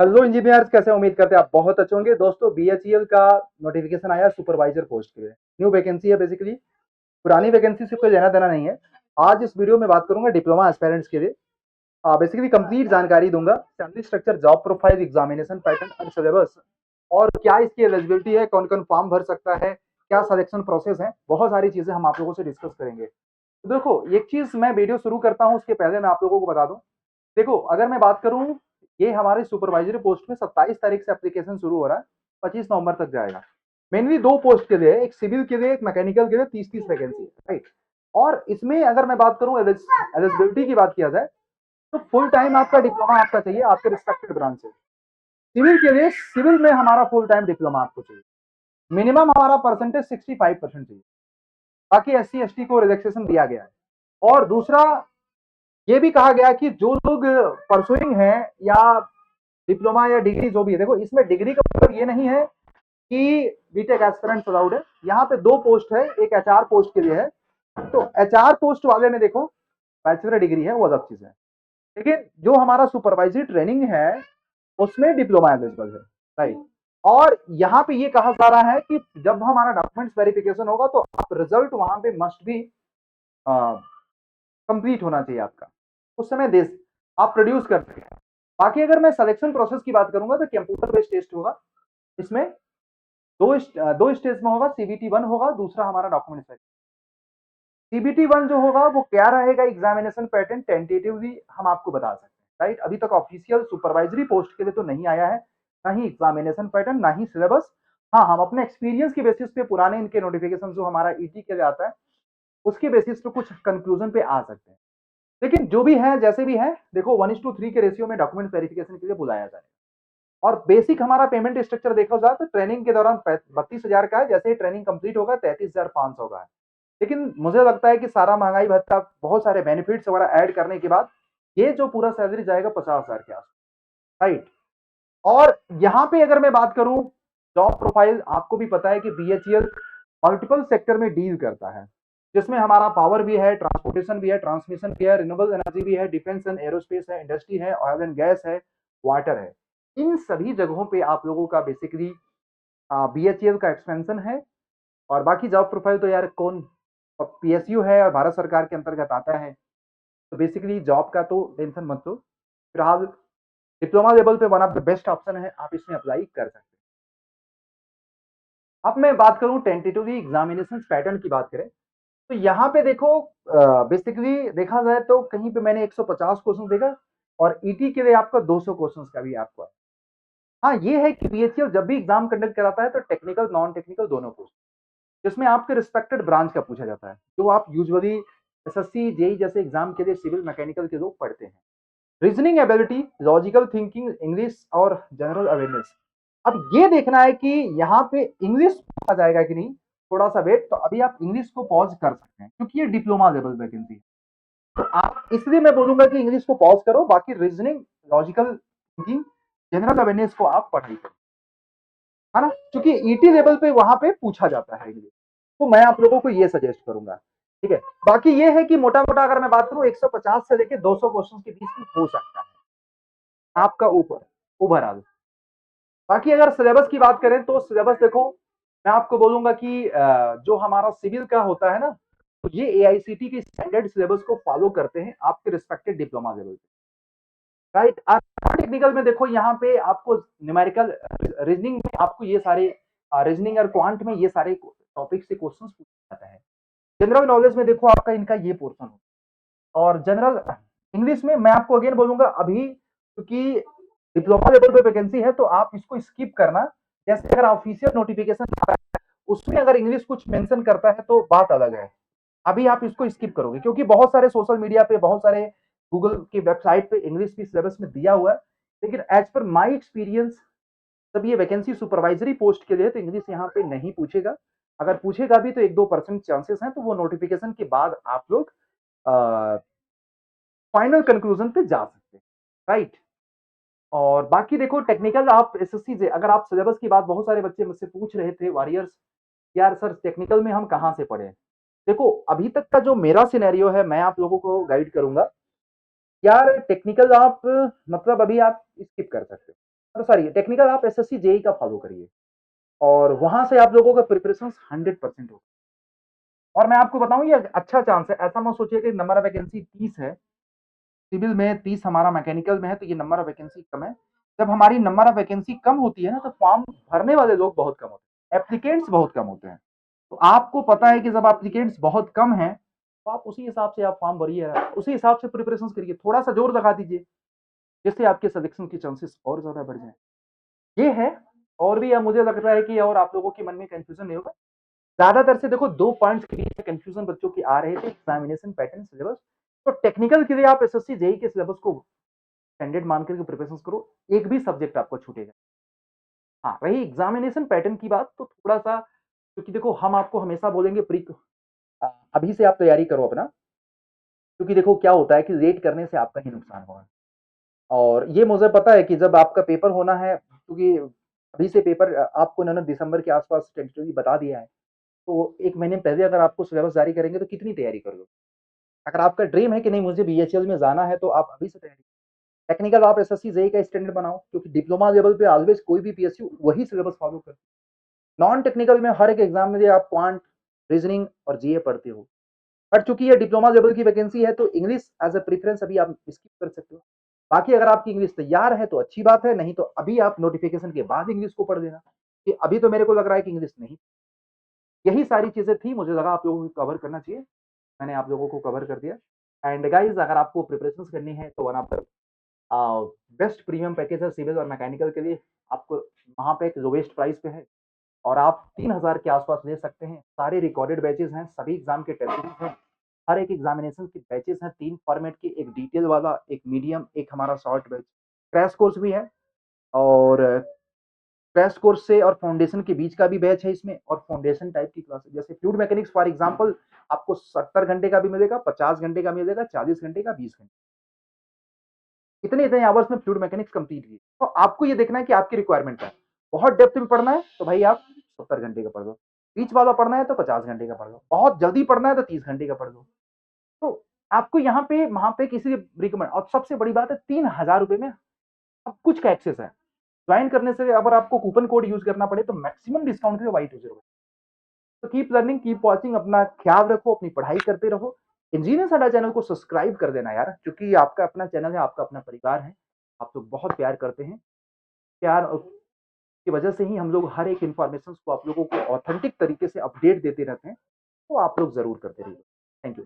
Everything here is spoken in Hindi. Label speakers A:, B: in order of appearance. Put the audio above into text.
A: हेलो इंजीनियर्स, कैसे उम्मीद करते हैं आप बहुत अच्छे होंगे। दोस्तों, बीएचईएल का नोटिफिकेशन आया सुपरवाइजर पोस्ट के लिए। न्यू वैकेंसी है बेसिकली। पुरानी वैकेंसी से कोई लेना देना नहीं है। आज इस वीडियो में बात करूंगा डिप्लोमा एस्पिरेंट्स के लिए। बेसिकली कंप्लीट जानकारी दूंगा। Salary structure, job profile, examination pattern और सिलेबस, और क्या इसकी एलिजिबिलिटी है, कौन कौन फॉर्म भर सकता है, क्या सिलेक्शन प्रोसेस है, बहुत सारी चीजें हम आप लोगों से डिस्कस करेंगे। तो देखो, एक चीज मैं वीडियो शुरू करता हूँ उसके पहले मैं आप लोगों को बता दूं। देखो, अगर मैं बात करूं, ये हमारे सुपरवाइजरी पोस्ट में 27 तारीख से एप्लीकेशन शुरू हो रहा है, 25 नवंबर तक जाएगा। मेनली दो पोस्ट के लिए, एक सिविल के लिए, एक मैकेनिकल के लिए, 30-30 वैकेंसी है, राइट। और इसमें अगर मैं बात करूं एलिजिबिलिटी की बात किया जाए, तो फुल टाइम आपका डिप्लोमा आपका चाहिए आपके रिस्पेक्टेड ब्रांच से। सिविल के लिए, सिविल में हमारा फुल टाइम डिप्लोमा आपको चाहिए। मिनिमम हमारा परसेंटेज 65% चाहिए। बाकी SC ST को रिलैक्सेशन दिया गया है। और दूसरा, ये भी कहा गया कि जो लोग परसुइंग हैं या डिप्लोमा या डिग्री जो भी है, देखो इसमें डिग्री का मतलब ये नहीं है कि बीटेक एस्पिरेंट्स अलाउड है। यहाँ पे दो पोस्ट है, एक HR पोस्ट के लिए है। तो HR पोस्ट वाले में देखो बैचलर डिग्री है, वो अलग चीज है। लेकिन जो हमारा सुपरवाइजरी ट्रेनिंग है उसमें डिप्लोमा एलिजिबल है, राइट। और यहाँ पे ये कहा जा रहा है कि जब हमारा डॉक्यूमेंट्स वेरिफिकेशन होगा तो आप रिजल्ट वहां पे मस्ट भी कंप्लीट होना चाहिए आपका। उस समय दे आप प्रोड्यूस कर सकें। बाकी अगर मैं सिलेक्शन प्रोसेस की बात करूंगा तो कंप्यूटर बेस्ड टेस्ट होगा। इसमें दो स्टेज में होगा। CBT 1 होगा, दूसरा हमारा डॉक्यूमेंट। CBT 1 जो होगा वो क्या रहेगा, एग्जामिनेशन पैटर्न टेंटेटिवली हम आपको बता सकते हैं, राइट। अभी तक ऑफिशियल सुपरवाइजरी पोस्ट के लिए तो नहीं आया है, ना ही एग्जामिनेशन पैटर्न, ना ही सिलेबस। हाँ, हम अपने एक्सपीरियंस की बेसिस पे पुराने इनके नोटिफिकेशन जो हमारा ET के लिए आता है उसके बेसिस पे कुछ कंक्लूजन पे आ सकते हैं। लेकिन जो भी है, जैसे भी है, देखो 1:3 के रेशियो में डॉक्यूमेंट वेरिफिकेशन के लिए बुलाया जाए। और बेसिक हमारा पेमेंट स्ट्रक्चर देखा जाए तो ट्रेनिंग के दौरान 32,000 का है। जैसे ही ट्रेनिंग कंप्लीट होगा 33,500 का है। लेकिन मुझे लगता है कि सारा महंगाई भत्ता, बहुत सारे बेनिफिट्स वगैरह ऐड करने के बाद ये जो पूरा सैलरी जाएगा 50,000 के आसपास, राइट। और यहाँ पे अगर मैं बात करूं, जॉब प्रोफाइल आपको भी पता है कि BHEL मल्टीपल सेक्टर में डील करता है, जिसमें हमारा पावर भी है, ट्रांसपोर्टेशन भी है, ट्रांसमिशन भी है, रिन्यूएबल एनर्जी भी है, डिफेंस एंड एरोस्पेस है, इंडस्ट्री है, ऑयल एंड गैस है, वाटर है। इन सभी जगहों पे आप लोगों का बेसिकली BHEL का एक्सपेंशन है। और बाकी जॉब प्रोफाइल तो यार कौन, PSU है और भारत सरकार के अंतर्गत आता है। तो बेसिकली जॉब का तो टेंशन मत लो। फिलहाल डिप्लोमा लेवल पे one of the best option है, आप इसमें अप्लाई कर सकते हैं। अब मैं बात करूं टेंटेटिवली एग्जामिनेशन पैटर्न की बात करें, तो यहाँ पे देखो बेसिकली देखा जाए तो कहीं पे मैंने 150 क्वेश्चन देखा, और ET के लिए आपका 200 क्वेश्चन का भी आपको। हाँ, ये है कि BHEL जब भी एग्जाम कंडक्ट कराता है तो टेक्निकल नॉन टेक्निकल दोनों क्वेश्चन, जिसमें आपके रिस्पेक्टेड ब्रांच का पूछा जाता है, जो आप यूजुअली SSC JEE जैसे एग्जाम के लिए सिविल मैकेनिकल के लोग पढ़ते हैं। Reasoning ability, logical thinking, English और जनरल अवेयरनेस। अब ये देखना है कि यहाँ पे इंग्लिश पूछा जाएगा कि नहीं। थोड़ा सा वेट, तो अभी आप इंग्लिश को पॉज कर सकते हैं क्योंकि ये डिप्लोमा लेवल वैकेंसी है। तो आप, इसलिए मैं बोलूंगा कि इंग्लिश को पॉज करो, बाकी reasoning, logical thinking, general awareness को आप पढ़ाई करो, है ना, क्योंकि ET लेवल पे वहां पे पूछा जाता है इंग्लिश। तो मैं आप लोगों को ये सजेस्ट करूंगा, ठीक है। बाकी ये है कि मोटा मोटा अगर मैं बात करूं, 150 से लेके 200 क्वेश्चन के बीच में हो सकता है आपका ऊपर ओवरऑल। बाकी अगर सिलेबस की बात करें तो सिलेबस देखो, मैं आपको बोलूंगा कि जो हमारा सिविल का होता है ना, तो ये AICT के स्टैंडर्ड सिलेबस को फॉलो करते हैं आपके रिस्पेक्टेड डिप्लोमा लेवल पे, राइट। टेक्निकल में देखो, यहाँ पे आपको न्यूमेरिकल, रीजनिंग में आपको ये सारे, रीजनिंग और क्वांट में ये सारे टॉपिक से क्वेश्चन पूछे जाते हैं। जनरल नॉलेज में देखो आपका इनका ये पोर्शन हो। और जनरल इंग्लिश में मैं आपको अगेन बोलूंगा, अभी क्योंकि डिप्लोमा लेवल पे वैकेंसी है तो आप इसको स्किप करना। जैसे अगर ऑफिशियल नोटिफिकेशन आता है उसमें अगर इंग्लिश कुछ मेंशन करता है तो बात अलग है। अभी आप इसको स्किप करोगे क्योंकि बहुत सारे सोशल मीडिया पे, बहुत सारे गूगल की वेबसाइट पे इंग्लिश भी सिलेबस में दिया हुआ है। लेकिन एज पर माई एक्सपीरियंस, जब ये वैकेंसी सुपरवाइजरी पोस्ट के लिए तो इंग्लिश यहाँ पे नहीं पूछेगा। अगर पूछेगा भी तो 1-2% चांसेस हैं, तो वो नोटिफिकेशन के बाद आप लोग फाइनल कंक्लूजन पे जा सकते हैं, राइट। और बाकी देखो टेक्निकल, आप SSC से अगर आप सिलेबस की बात, बहुत सारे बच्चे मुझसे पूछ रहे थे वॉरियर्स, यार सर टेक्निकल में हम कहाँ से पढ़े। देखो, अभी तक का जो मेरा सिनेरियो है, मैं आप लोगों को गाइड करूंगा। यार टेक्निकल आप, मतलब अभी आप स्किप कर सकते हो, सॉरी टेक्निकल आप एसएससी जेई का फॉलो करिए और वहां से आप लोगों का प्रिपरेशन 100% होगा। और मैं आपको बताऊं ये अच्छा चांस है, ऐसा मत सोचिए कि नंबर ऑफ वैकेंसी 30 है, सिविल में 30 हमारा मैकेनिकल में है तो ये नंबर ऑफ वैकेंसी कम है। जब हमारी नंबर ऑफ वैकेंसी कम होती है ना तो फॉर्म भरने वाले लोग बहुत कम होते हैं, एप्लीकेंट्स बहुत कम होते हैं। तो आपको पता है कि जब एप्लीकेंट्स बहुत कम हैं तो आप उसी हिसाब से आप फॉर्म भरिए, उसी हिसाब से प्रिपरेशन करिए, थोड़ा सा जोर लगा दीजिए जिससे आपके सिलेक्शन की चांसेस और ज्यादा बढ़ जाए। ये है। और भी मुझे लगता है कि और आप लोगों के मन में कंफ्यूजन नहीं होगा। ज्यादातर से देखो 2 पॉइंट्स के बीच में कंफ्यूजन बच्चों की आ रहे थे, एग्जामिनेशन पैटर्न, सिलेबस। तो टेक्निकल के लिए आप एसएससी जेई के सिलेबस को स्टैंडर्ड मान करके प्रिपरेशन करो, एक भी सब्जेक्ट आपको छूटेगा। हाँ, रही एग्जामिनेशन पैटर्न की बात तो थोड़ा सा, क्योंकि देखो हम आपको हमेशा बोलेंगे प्री अभी से आप तैयारी करो अपना, क्योंकि देखो क्या होता है कि लेट करने से आपका ही नुकसान होगा। और ये मुझे पता है कि जब आपका पेपर होना है, क्योंकि अभी से पेपर आपको इन्होंने दिसंबर के आसपास टेंटेटिवली बता दिया है, तो 1 महीने पहले अगर आपको सिलेबस जारी करेंगे तो कितनी तैयारी करोगे? अगर आपका ड्रीम है कि नहीं मुझे बीएचईएल में जाना है तो आप अभी से तैयारी, टेक्निकल आप एसएससी जेई का स्टैंडर्ड बनाओ, क्योंकि डिप्लोमा लेवल पे ऑलवेज कोई भी पीएसयू वही सिलेबस फॉलो करते हैं। नॉन टेक्निकल में हर एक एग्जाम में आप क्वांट, रीजनिंग और जीए पढ़ते हो। बट चूंकि ये डिप्लोमा लेवल की वैकेंसी है तो इंग्लिश एज अ प्रेफरेंस अभी आप स्किप कर सकते हो। बाकी अगर आपकी इंग्लिश तैयार है तो अच्छी बात है, नहीं तो अभी आप नोटिफिकेशन के बाद इंग्लिश को पढ़ देना, कि अभी तो मेरे को लग रहा है कि इंग्लिश नहीं। यही सारी चीजें थी, मुझे लगा आप लोगों को कवर करना चाहिए, मैंने आप लोगों को कवर कर दिया। एंड गाइज अगर आपको प्रिपरेशन करनी है तो one of the best premium package है सिविल और मैकेनिकल के लिए, आपको वहाँ पे एक लोवेस्ट प्राइस पे है और आप 3000 के आसपास ले सकते हैं। सारे रिकॉर्डेड बैचेज हैं, सभी एग्जाम के टेस्ट हैं, हर एक एग्जामिनेशन के बैचेज हैं, 3 फॉर्मेट के, एक डिटेल वाला, एक मीडियम, एक हमारा शॉर्ट बैच। क्रैश कोर्स भी है और क्रैश कोर्स से और फाउंडेशन के बीच का भी बैच है इसमें, और फाउंडेशन टाइप की क्लासेस जैसे फ्लूइड मैकेनिक्स फॉर एग्जांपल आपको 70 घंटे का भी मिलेगा, 50 घंटे का मिलेगा, 40 घंटे का, 20 घंटे, इतने इतने आवर्स में फ्लूइड मैकेनिक्स कंप्लीट हुई। तो आपको ये देखना है कि आपकी रिक्वायरमेंट क्या है। बहुत डेप्थ में पढ़ना है तो भाई आप 70 घंटे का पढ़ लो, बीच वाला पढ़ना है तो 50 घंटे का पढ़ लो, बहुत जल्दी पढ़ना है तो 30 घंटे का पढ़ लो। तो आपको यहाँ पे वहां पे किसी रिकमेंड, और सबसे बड़ी बात है 3000 रुपए में अब कुछ का एक्सेस है। ज्वाइन करने से अगर आपको कूपन कोड यूज करना पड़े तो मैक्सिमम डिस्काउंट है वाइट हो। तो कीप लर्निंग, कीप वॉचिंग, अपना ख्याल रखो, अपनी पढ़ाई करते रहो। इंजीनियर साडा चैनल को सब्सक्राइब कर देना यार, क्योंकि आपका अपना चैनल है, आपका अपना परिवार है, आप लोग बहुत प्यार करते हैं। प्यार की वजह से ही हम लोग हर एक इन्फॉर्मेशन को आप लोगों को ऑथेंटिक तरीके से अपडेट देते रहते हैं। तो आप लोग जरूर करते रहिए। Thank you.